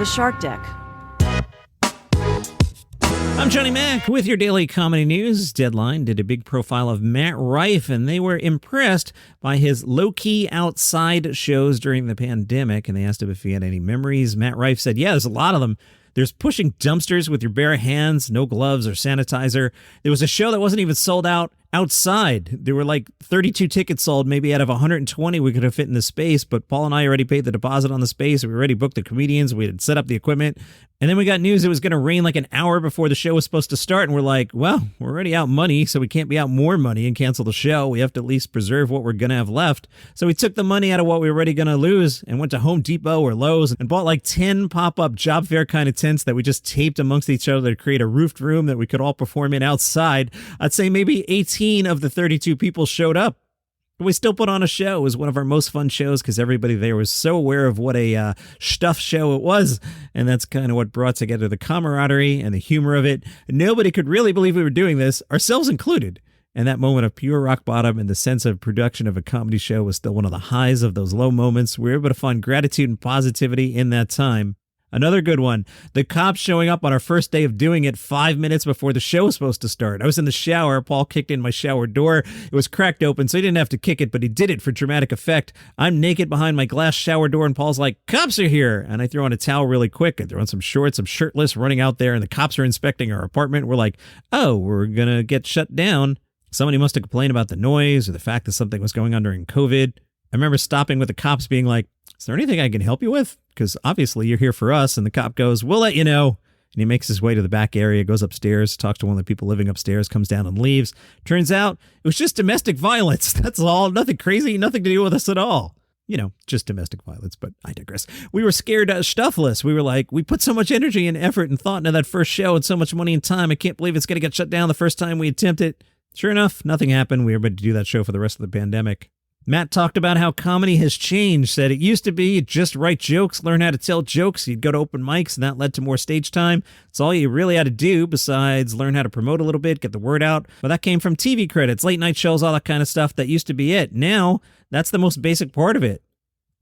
The Shark Deck. I'm Johnny Mac with your daily comedy news. Deadline did a big profile of Matt Rife, and they were impressed by his low-key outside shows during the pandemic, and they asked him if he had any memories. Matt Rife said, yeah, there's a lot of them. There's pushing dumpsters with your bare hands, no gloves or sanitizer. There was a show that wasn't even sold out outside. There were like 32 tickets sold. Maybe out of 120 we could have fit in the space, but Paul and I already paid the deposit on the space. We already booked the comedians. We had set up the equipment. And then we got news it was going to rain like an hour before the show was supposed to start. And we're like, well, we're already out money, so we can't be out more money and cancel the show. We have to at least preserve what we're going to have left. So we took the money out of what we were already going to lose and went to Home Depot or Lowe's and bought like 10 pop-up job fair kind of tents that we just taped amongst each other to create a roofed room that we could all perform in outside. I'd say maybe 18 of the 32 people showed up. But we still put on a show. It was one of our most fun shows because everybody there was so aware of what a stuff show it was. And that's kind of what brought together the camaraderie and the humor of it. Nobody could really believe we were doing this, ourselves included. And that moment of pure rock bottom and the sense of production of a comedy show was still one of the highs of those low moments. We were able to find gratitude and positivity in that time. Another good one, the cops showing up on our first day of doing it 5 minutes before the show was supposed to start. I was in the shower. Paul kicked in my shower door. It was cracked open, so he didn't have to kick it, but he did it for dramatic effect. I'm naked behind my glass shower door, and Paul's like, cops are here. And I throw on a towel really quick. I throw on some shorts. I'm shirtless, running out there, and the cops are inspecting our apartment. We're like, oh, we're going to get shut down. Somebody must have complained about the noise or the fact that something was going on during COVID. I remember stopping with the cops being like, is there anything I can help you with? Because obviously you're here for us. And the cop goes, we'll let you know. And he makes his way to the back area, goes upstairs, talks to one of the people living upstairs, comes down and leaves. Turns out it was just domestic violence. That's all. Nothing crazy, nothing to do with us at all. You know, just domestic violence, but I digress. We were scared stuffless. We were like, we put so much energy and effort and thought into that first show and so much money and time. I can't believe it's going to get shut down the first time we attempt it. Sure enough, nothing happened. We were able to do that show for the rest of the pandemic. Matt talked about how comedy has changed, said it used to be just write jokes, learn how to tell jokes. You'd go to open mics and that led to more stage time. It's all you really had to do besides learn how to promote a little bit, get the word out. But that came from TV credits, late night shows, all that kind of stuff. That used to be it. Now, that's the most basic part of it.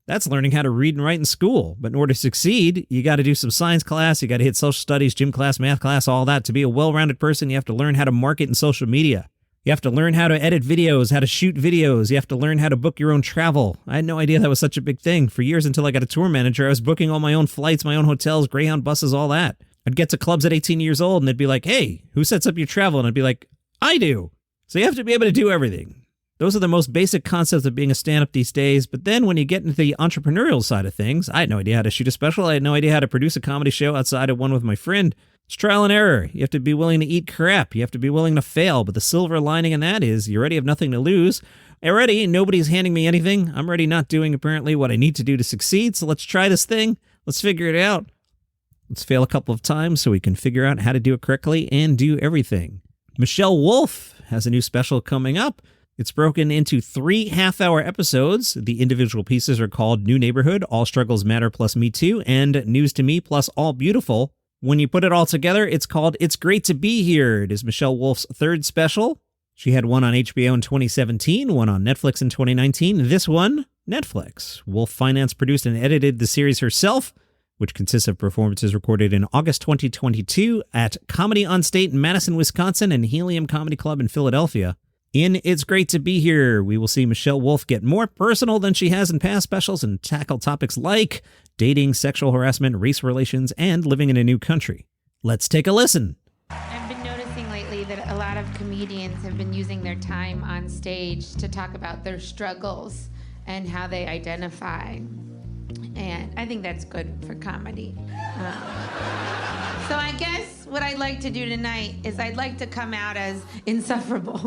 That's learning how to read and write in school. But in order to succeed, you got to do some science class, you got to hit social studies, gym class, math class, all that. To be a well-rounded person, you have to learn how to market in social media. You have to learn how to edit videos, how to shoot videos. You have to learn how to book your own travel. I had no idea that was such a big thing. For years until I got a tour manager, I was booking all my own flights, my own hotels, Greyhound buses, all that. I'd get to clubs at 18 years old and they'd be like, hey, who sets up your travel? And I'd be like, I do. So you have to be able to do everything. Those are the most basic concepts of being a stand-up these days. But then when you get into the entrepreneurial side of things, I had no idea how to shoot a special. I had no idea how to produce a comedy show outside of one with my friend. It's trial and error. You have to be willing to eat crap. You have to be willing to fail. But the silver lining in that is you already have nothing to lose. Already, nobody's handing me anything. I'm already not doing apparently what I need to do to succeed. So let's try this thing. Let's figure it out. Let's fail a couple of times so we can figure out how to do it correctly and do everything. Michele Wolf has a new special coming up. It's broken into 3 half-hour episodes. The individual pieces are called New Neighborhood, All Struggles Matter plus Me Too, and News to Me plus All Beautiful. When you put it all together, it's called It's Great to Be Here. It is Michele Wolf's third special. She had one on HBO in 2017, one on Netflix in 2019. This one, Netflix. Wolf financed, produced, and edited the series herself, which consists of performances recorded in August 2022 at Comedy on State in Madison, Wisconsin, and Helium Comedy Club in Philadelphia. In It's Great to Be Here, we will see Michele Wolf get more personal than she has in past specials and tackle topics like dating, sexual harassment, race relations, and living in a new country. Let's take a listen. I've been noticing lately that a lot of comedians have been using their time on stage to talk about their struggles and how they identify. And I think that's good for comedy. So I guess what I'd like to do tonight is I'd like to come out as insufferable.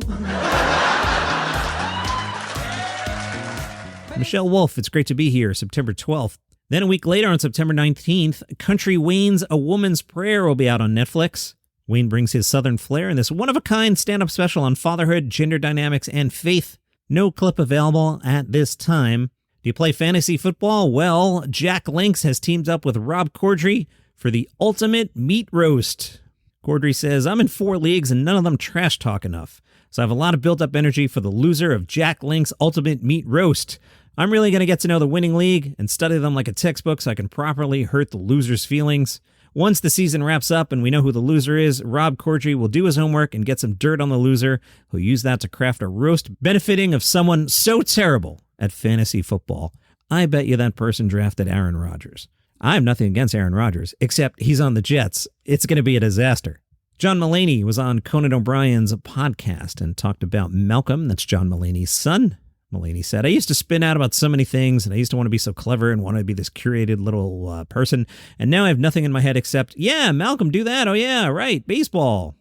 Michele Wolf, It's Great to Be Here, September 12th. Then a week later, on September 19th, Kountry Wayne's A Woman's Prayer will be out on Netflix. Wayne brings his southern flair in this one-of-a-kind stand-up special on fatherhood, gender dynamics, and faith. No clip available at this time. Do you play fantasy football? Well, Jack Links has teamed up with Rob Corddry for the ultimate meat roast. Corddry says, I'm in 4 leagues and none of them trash talk enough. So I have a lot of built-up energy for the loser of Jack Link's ultimate meat roast. I'm really going to get to know the winning league and study them like a textbook so I can properly hurt the loser's feelings. Once the season wraps up and we know who the loser is, Rob Corddry will do his homework and get some dirt on the loser, who'll use that to craft a roast benefiting of someone so terrible at fantasy football. I bet you that person drafted Aaron Rodgers. I have nothing against Aaron Rodgers, except he's on the Jets. It's going to be a disaster. John Mulaney was on Conan O'Brien's podcast and talked about Malcolm, that's John Mulaney's son. Mulaney said, I used to spin out about so many things, and I used to want to be so clever and want to be this curated little person, and now I have nothing in my head except, yeah, Malcolm, do that. Oh, yeah, right, baseball.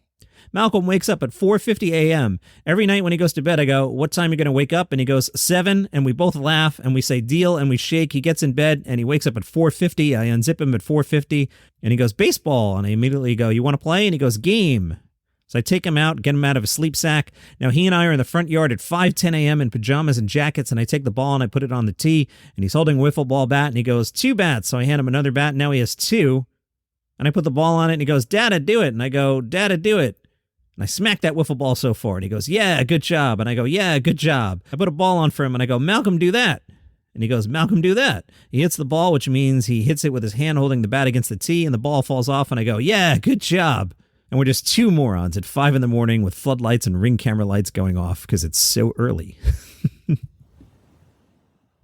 Malcolm wakes up at 4:50 a.m. Every night when he goes to bed, I go, what time are you going to wake up? And he goes, 7, and we both laugh, and we say deal, and we shake. He gets in bed, and he wakes up at 4:50. I unzip him at 4:50, and he goes, baseball. And I immediately go, you want to play? And he goes, game. So I take him out, get him out of his sleep sack. Now he and I are in the front yard at 5:10 a.m. in pajamas and jackets, and I take the ball and I put it on the tee, and he's holding a wiffle ball bat, and he goes, 2 bats. So I hand him another bat, and now he has 2. And I put the ball on it, and he goes, Dada, do it. And I go, Dada, do it. And I smack that wiffle ball so far, and he goes, yeah, good job. And I go, yeah, good job. I put a ball on for him, and I go, Malcolm, do that. And he goes, Malcolm, do that. He hits the ball, which means he hits it with his hand holding the bat against the tee, and the ball falls off, and I go, yeah, good job. And we're just 2 morons at 5 in the morning with floodlights and ring camera lights going off because it's so early.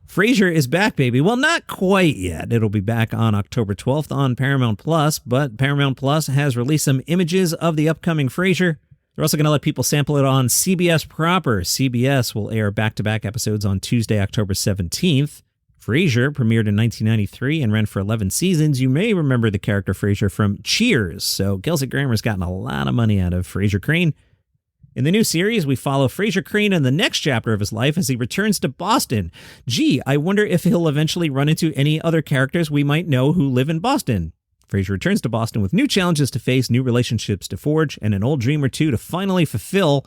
Frasier is back, baby. Well, not quite yet. It'll be back on October 12th on Paramount Plus, but Paramount Plus has released some images of the upcoming Frasier. They're also going to let people sample it on CBS proper. CBS will air back-to-back episodes on Tuesday, October 17th. Frasier premiered in 1993 and ran for 11 seasons. You may remember the character Frasier from Cheers, so Kelsey Grammer's gotten a lot of money out of Frasier Crane. In the new series, we follow Frasier Crane in the next chapter of his life as he returns to Boston. Gee, I wonder if he'll eventually run into any other characters we might know who live in Boston. Frasier returns to Boston with new challenges to face, new relationships to forge, and an old dream or two to finally fulfill.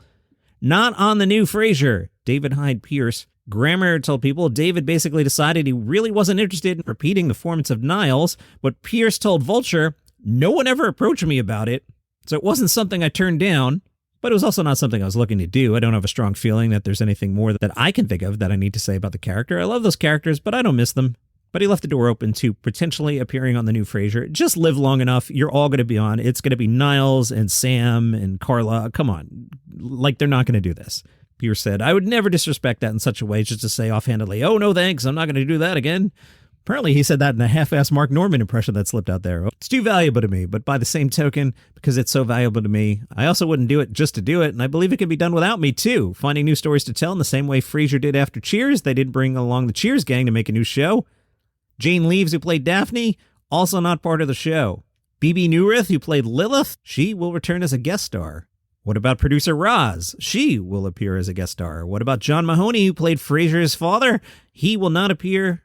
Not on the new Frasier. David Hyde Pierce. Grammer told people David basically decided he really wasn't interested in repeating the performance of Niles, but Pierce told Vulture, no one ever approached me about it, so it wasn't something I turned down, but it was also not something I was looking to do. I don't have a strong feeling that there's anything more that I can think of that I need to say about the character. I love those characters, but I don't miss them. But he left the door open to potentially appearing on the new Frasier. Just live long enough, you're all going to be on. It's going to be Niles and Sam and Carla. Come on, like they're not going to do this. Pierce said, I would never disrespect that in such a way just to say offhandedly, oh, no thanks, I'm not going to do that again. Apparently he said that in a half-assed Mark Norman impression that slipped out there. It's too valuable to me, but by the same token, because it's so valuable to me, I also wouldn't do it just to do it, and I believe it can be done without me too, finding new stories to tell in the same way Frasier did after Cheers. They did bring along the Cheers gang to make a new show. Jane Leaves, who played Daphne, also not part of the show. Bebe Neuwirth, who played Lilith, she will return as a guest star. What about producer Roz? She will appear as a guest star. What about John Mahoney, who played Frasier's father? He will not appear.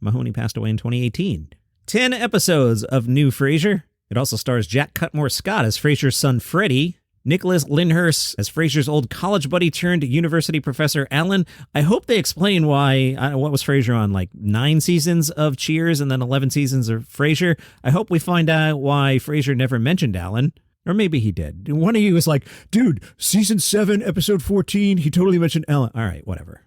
Mahoney passed away in 2018. 10 episodes of new Frasier. It also stars Jack Cutmore Scott as Frasier's son Freddie, Nicholas Lyndhurst as Frasier's old college buddy turned university professor Alan. I hope they explain why, what was Frasier on, like 9 seasons of Cheers and then 11 seasons of Frasier? I hope we find out why Frasier never mentioned Alan. Or maybe he did. One of you was like, dude, season 7, episode 14, he totally mentioned Ellen. All right, whatever.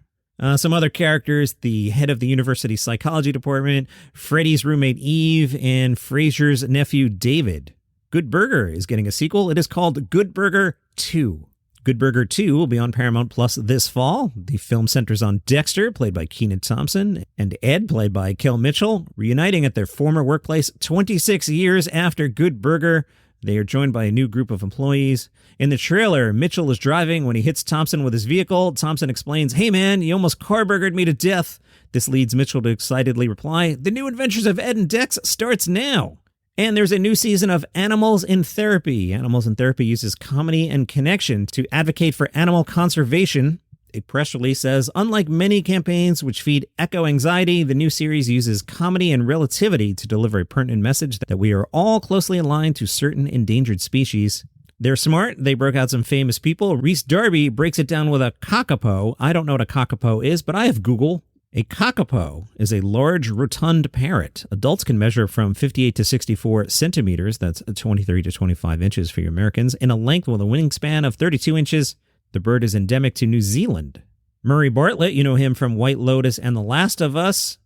Some other characters, the head of the university psychology department, Freddie's roommate Eve, and Frasier's nephew David. Good Burger is getting a sequel. It is called Good Burger 2. Good Burger 2 will be on Paramount Plus this fall. The film centers on Dexter, played by Kenan Thompson, and Ed, played by Kel Mitchell, reuniting at their former workplace 26 years after Good Burger. They are joined by a new group of employees. In the trailer, Mitchell is driving when he hits Thompson with his vehicle. Thompson explains, hey man, you almost car-burgered me to death. This leads Mitchell to excitedly reply, the new adventures of Ed and Dex starts now. And there's a new season of Animals in Therapy. Animals in Therapy uses comedy and connection to advocate for animal conservation. A press release says, unlike many campaigns which feed eco-anxiety, the new series uses comedy and relativity to deliver a pertinent message that we are all closely aligned to certain endangered species. They're smart. They broke out some famous people. Rhys Darby breaks it down with a kakapo. I don't know what a kakapo is, but I have Google. A kakapo is a large, rotund parrot. Adults can measure from 58 to 64 centimeters, that's 23 to 25 inches for you Americans, in a length with a wingspan of 32 inches. The bird is endemic to New Zealand. Murray Bartlett, you know him from White Lotus and The Last of Us.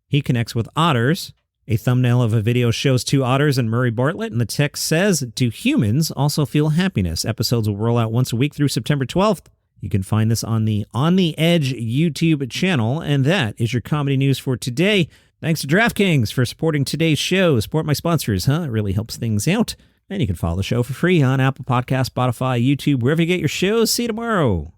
He connects with otters. A thumbnail of a video shows two otters and Murray Bartlett, and the text says, "Do humans also feel happiness?" Episodes will roll out once a week through September 12th. You can find this on the On the Edge YouTube channel, and that is your comedy news for today. Thanks to DraftKings for supporting today's show. Support my sponsors, huh? It really helps things out. And you can follow the show for free on Apple Podcasts, Spotify, YouTube, wherever you get your shows. See you tomorrow.